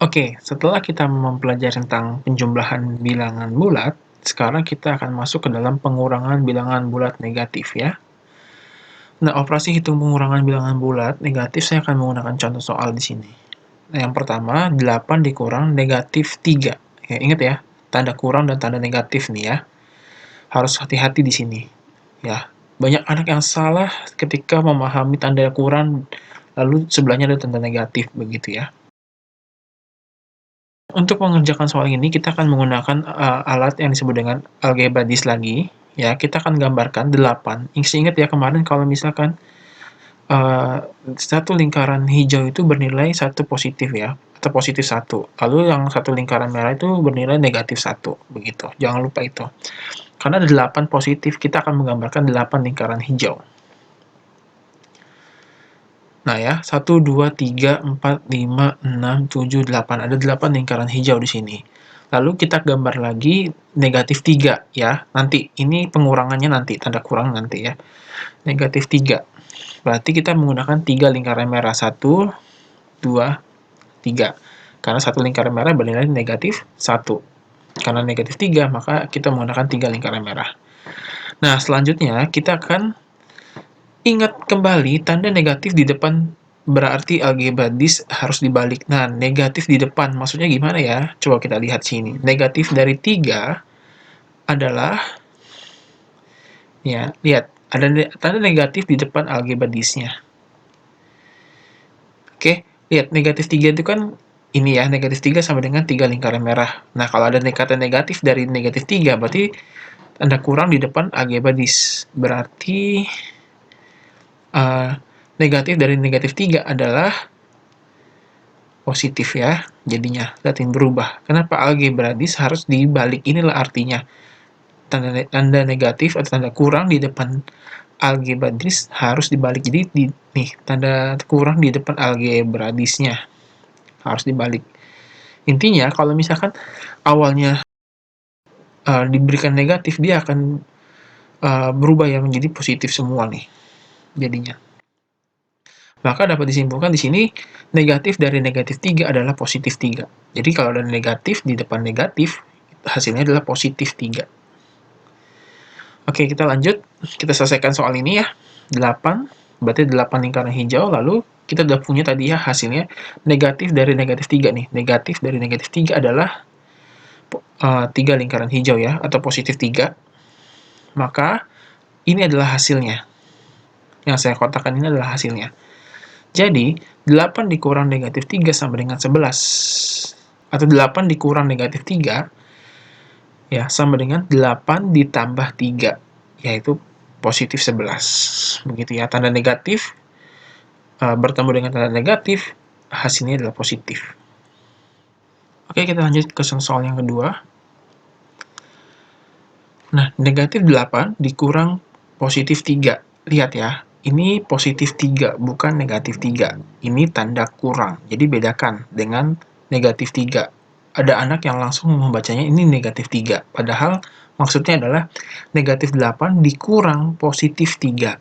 Oke, setelah kita mempelajari tentang penjumlahan bilangan bulat, sekarang kita akan masuk ke dalam pengurangan bilangan bulat negatif ya. Nah, operasi hitung pengurangan bilangan bulat negatif saya akan menggunakan contoh soal di sini. Nah, yang pertama, 8 dikurang negatif 3. Ya, ingat ya, tanda kurang dan tanda negatif nih ya. Harus hati-hati di sini. Ya, banyak anak yang salah ketika memahami tanda kurang, lalu sebelahnya ada tanda negatif, begitu ya. Untuk mengerjakan soal ini, kita akan menggunakan alat yang disebut dengan algebra lagi. Ya, kita akan gambarkan 8. Ingat ya kemarin kalau misalkan satu lingkaran hijau itu bernilai 1 positif ya, atau positif 1. Lalu yang satu lingkaran merah itu bernilai negatif 1, begitu. Jangan lupa itu. Karena ada 8 positif, kita akan menggambarkan 8 lingkaran hijau. Nah ya, 1, 2, 3, 4, 5, 6, 7, 8. Ada 8 lingkaran hijau di sini. Lalu kita gambar lagi negatif 3 ya. Nanti, ini pengurangannya nanti, tanda kurang nanti ya. Negatif 3. Berarti kita menggunakan 3 lingkaran merah. 1, 2, 3. Karena satu lingkaran merah bernilai negatif 1. Karena negatif 3, maka kita menggunakan 3 lingkaran merah. Nah, selanjutnya kita akan ingat kembali tanda negatif di depan berarti algebra harus dibalik. Nah, negatif di depan maksudnya gimana ya? Coba kita lihat sini. Negatif dari 3 adalah, ya, lihat, ada tanda negatif di depan algebra nya. Oke, lihat negatif 3 itu kan ini ya, negatif 3 sama dengan 3 lingkaran merah. Nah, kalau ada kata negatif dari negatif 3, berarti tanda kurang di depan algebra Berarti negatif dari negatif 3 adalah positif ya, jadinya Latin berubah. Kenapa algebra harus dibalik? Inilah artinya. Tanda negatif atau tanda kurang di depan algebra harus dibalik. Jadi nih, tanda kurang di depan algebra nya harus dibalik. Intinya, kalau misalkan awalnya diberikan negatif, dia akan berubah ya menjadi positif semua nih, jadinya. Maka dapat disimpulkan di sini, negatif dari negatif 3 adalah positif 3. Jadi kalau ada negatif di depan negatif, hasilnya adalah positif 3. Oke, kita lanjut. Kita selesaikan soal ini ya. 8, berarti 8 lingkaran hijau, lalu kita udah punya tadi ya hasilnya negatif dari negatif 3 nih. Negatif dari negatif 3 adalah 3 lingkaran hijau ya, atau positif 3. Maka ini adalah hasilnya. Yang saya kotakkan ini adalah hasilnya. Jadi, 8 dikurang negatif 3 sama dengan 11. Atau 8 dikurang negatif 3 ya sama dengan 8 ditambah 3, yaitu positif 11. Begitu ya, tanda negatif bertemu dengan tanda negatif, hasilnya adalah positif. Oke, kita lanjut ke soal yang kedua. Nah, negatif 8 dikurang positif 3. Lihat ya, ini positif 3, bukan negatif 3. Ini tanda kurang, jadi bedakan dengan negatif 3. Ada anak yang langsung membacanya ini negatif 3, padahal maksudnya adalah negatif 8 dikurang positif 3.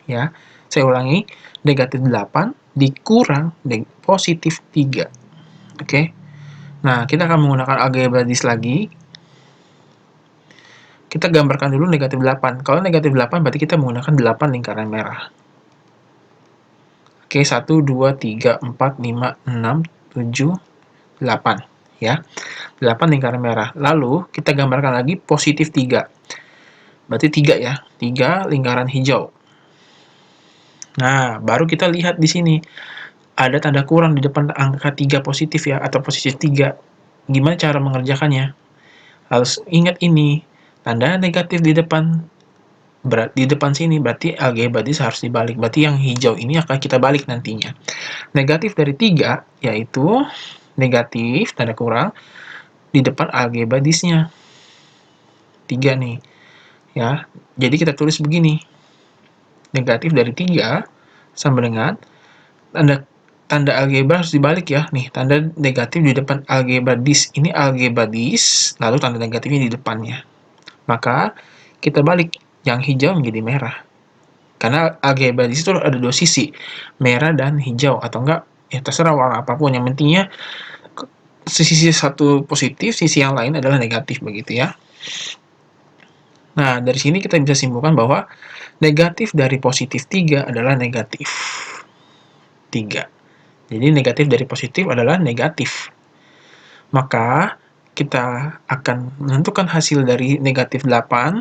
Ya, saya ulangi, negatif 8 dikurang positif 3. Oke, nah kita akan menggunakan algebra lagi. Kita gambarkan dulu negatif 8. Kalau negatif 8 berarti kita menggunakan 8 lingkaran merah. Oke, 1, 2, 3, 4, 5, 6, 7, 8. Ya, 8 lingkaran merah. Lalu, kita gambarkan lagi positif 3. Berarti 3 ya, 3 lingkaran hijau. Nah, baru kita lihat di sini. Ada tanda kurang di depan angka 3 positif ya, atau positif 3. Gimana cara mengerjakannya? Harus ingat ini. Tanda negatif di depan sini berarti algebra harus dibalik. Berarti yang hijau ini akan kita balik nantinya. Negatif dari 3 yaitu negatif tanda kurang di depan algebra nya 3 nih. Ya. Jadi kita tulis begini. Negatif dari 3 sama dengan tanda algebra harus dibalik ya. Nih, tanda negatif di depan algebra ini algebra lalu tanda negatifnya di depannya. Maka kita balik, yang hijau menjadi merah. Karena algebra itu ada dua sisi, merah dan hijau, atau enggak, ya terserah warna apapun. Yang pentingnya sisi satu positif, sisi yang lain adalah negatif, begitu ya. Nah, dari sini kita bisa simpulkan bahwa negatif dari positif 3 adalah negatif 3. Jadi negatif dari positif adalah negatif. Maka kita akan menentukan hasil dari negatif 8,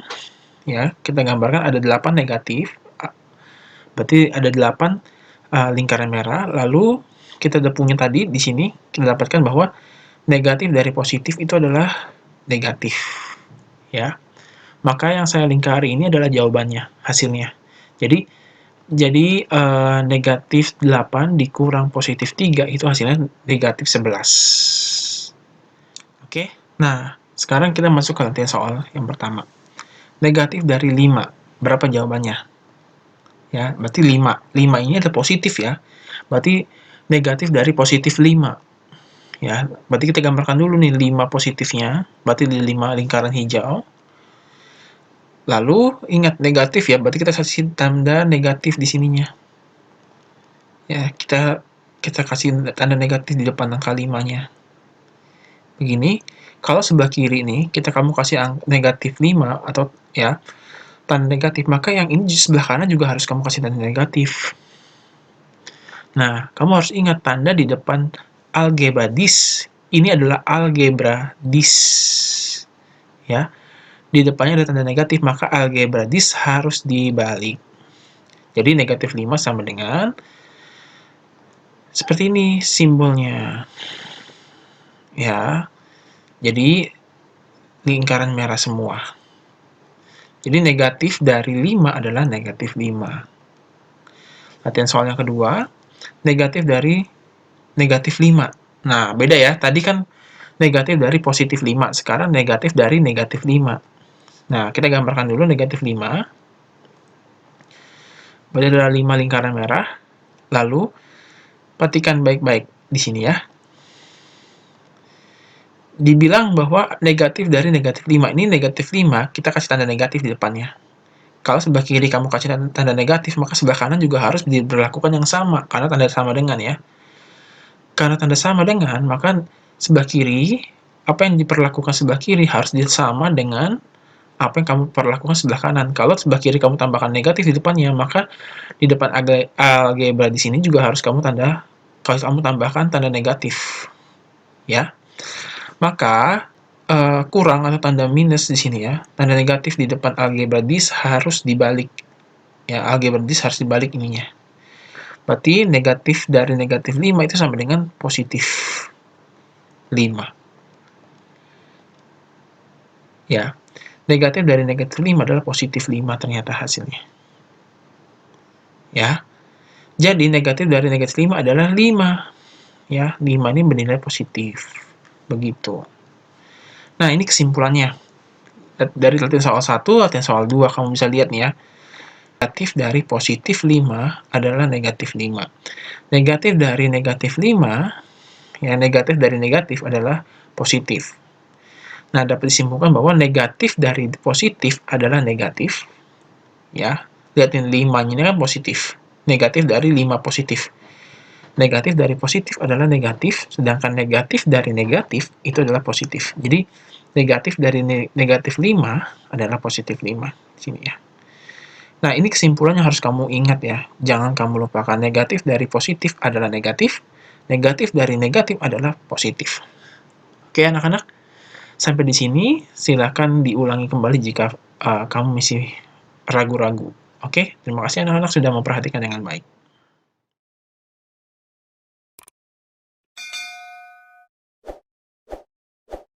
ya. Kita gambarkan ada 8 negatif, berarti ada 8 lingkaran merah. Lalu kita udah punya tadi di sini kita dapatkan bahwa negatif dari positif itu adalah negatif, ya. Maka yang saya lingkari ini adalah jawabannya, hasilnya. Jadi negatif 8 dikurang positif 3 itu hasilnya negatif 11. Oke, nah sekarang kita masuk ke latihan soal yang pertama. Negatif dari 5, berapa jawabannya? Ya, berarti 5. 5 ini adalah positif ya. Berarti negatif dari positif 5. Ya, berarti kita gambarkan dulu nih 5 positifnya, berarti di 5 lingkaran hijau. Lalu ingat negatif ya, berarti kita kasih tanda negatif di sininya. Ya, kita kasih tanda negatif di depan angka 5-nya. Begini, kalau sebelah kiri nih, kamu kasih negatif 5 atau ya, tanda negatif, maka yang ini di sebelah kanan juga harus kamu kasih tanda negatif. Nah, kamu harus ingat tanda di depan algebra dis, ini adalah algebra dis. Ya, di depannya ada tanda negatif, maka algebra dis harus dibalik. Jadi negatif 5 sama dengan seperti ini simbolnya. Ya, jadi lingkaran merah semua. Jadi negatif dari 5 adalah negatif 5. Latihan soal yang kedua, negatif dari negatif 5. Nah, beda ya. Tadi kan negatif dari positif 5, sekarang negatif dari negatif 5. Nah, kita gambarkan dulu negatif 5. Berarti adalah 5 lingkaran merah. Lalu, perhatikan baik-baik di sini ya. Dibilang bahwa negatif dari negatif 5. Ini negatif 5, kita kasih tanda negatif di depannya. Kalau sebelah kiri kamu kasih tanda negatif, maka sebelah kanan juga harus diberlakukan yang sama, karena tanda sama dengan ya. Karena tanda sama dengan, maka sebelah kiri, apa yang diperlakukan sebelah kiri harus sama dengan apa yang kamu perlakukan sebelah kanan. Kalau sebelah kiri kamu tambahkan negatif di depannya, maka di depan algebra di sini juga harus kamu tambahkan tanda negatif. Ya. Maka kurang atau tanda minus di sini ya. Tanda negatif di depan algebra dis harus dibalik. Ya, algebra dis harus dibalik ininya. Berarti negatif dari negatif 5 itu sama dengan positif 5. Ya, negatif dari negatif 5 adalah positif 5 ternyata hasilnya. Ya, jadi negatif dari negatif 5 adalah 5. Ya, 5 ini bernilai positif. Begitu. Nah, ini kesimpulannya. Dari latihan soal 1, latihan soal 2, kamu bisa lihat nih ya. Negatif dari positif 5 adalah negatif 5. Negatif dari negatif 5, ya negatif dari negatif adalah positif. Nah, dapat disimpulkan bahwa negatif dari positif adalah negatif. Ya, lihatin 5-nya ini kan positif. Negatif dari 5 positif. Negatif dari positif adalah negatif, sedangkan negatif dari negatif itu adalah positif. Jadi, negatif dari negatif 5 adalah positif 5. Di sini ya. Nah, ini kesimpulannya harus kamu ingat ya. Jangan kamu lupakan, negatif dari positif adalah negatif, negatif dari negatif adalah positif. Oke, anak-anak? Sampai di sini, silakan diulangi kembali jika kamu masih ragu-ragu. Oke, terima kasih anak-anak sudah memperhatikan dengan baik.